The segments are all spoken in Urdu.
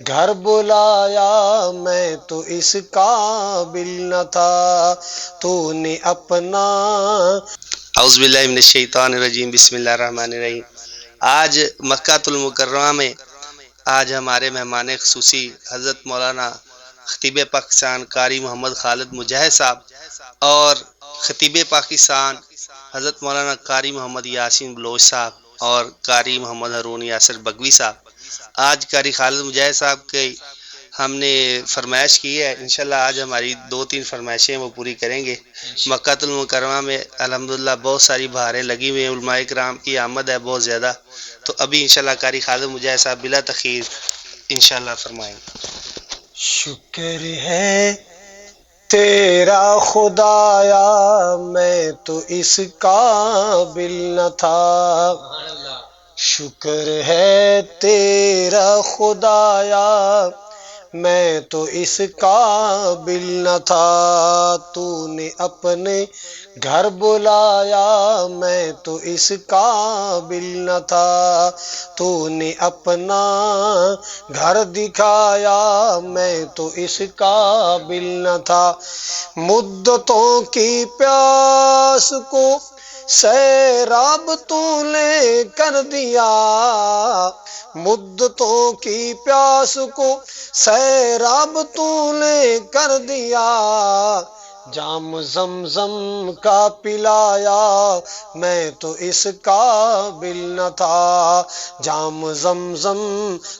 گھر بلایا میں تو اس قابل نہ تھا، تو نے اپنا۔ اعوذ باللہ من الشیطان الرجیم، بسم اللہ الرحمن الرحیم۔ آج مکہ المکرمہ میں ہمارے مہمان خصوصی حضرت مولانا خطیب پاکستان قاری محمد خالد مجاہد صاحب اور خطیب پاکستان حضرت مولانا قاری محمد یاسین بلوچ صاحب اور قاری محمد ہارون یاسر بگوی صاحب۔ آج قاری خالد مجاہد صاحب کی ہم نے فرمائش کی ہے، انشاءاللہ آج ہماری 2-3 فرمائشیں وہ پوری کریں گے۔ مکہ المکرمہ میں الحمدللہ بہت ساری بہاریں لگی ہوئی ہیں، علماء کرام کی آمد ہے بہت زیادہ، تو ابھی انشاءاللہ قاری خالد مجاہد صاحب بلا تاخیر انشاءاللہ فرمائیں گے۔ شکر ہے تیرا خدایا میں تو اس قابل نہ تھا، شکر ہے تیرا خدایا میں تو اس قابل نہ تھا، تو نے اپنے گھر بلایا میں تو اس قابل نہ تھا، تو نے اپنا گھر دکھایا میں تو اس قابل نہ تھا، مدتوں کی پیاس کو سیراب تو نے کر دیا، مدتوں کی پیاس کو سیراب تو نے کر دیا، جام زمزم کا پلایا میں تو اس قابل نہ تھا، جام زمزم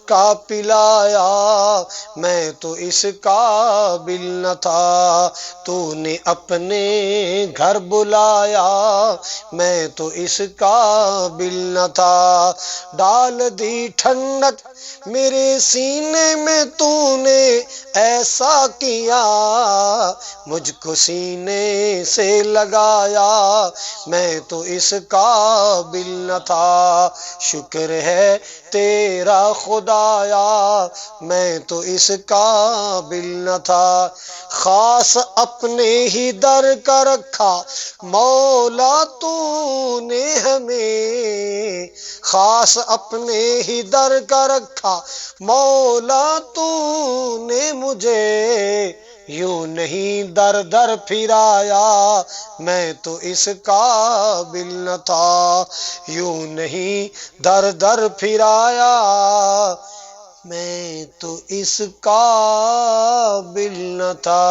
کا پلایا میں تو اس قابل نہ تھا، تو نے اپنے گھر بلایا میں تو اس قابل نہ تھا، ڈال دی ٹھنڈک میرے سینے میں تو نے ایسا کیا، مجھ کو سینے سے لگایا میں تو اس قابل نہ تھا، شکر ہے تیرا خدایا میں تو اس قابل نہ تھا، خاص اپنے ہی در کا رکھا مولا تو نے ہمیں، خاص اپنے ہی در کا رکھا مولا تو نے مجھے، یوں نہیں در در پھرایا میں تو اس قابل نہ تھا، یوں نہیں در در پھرایا میں تو اس قابل نہ تھا۔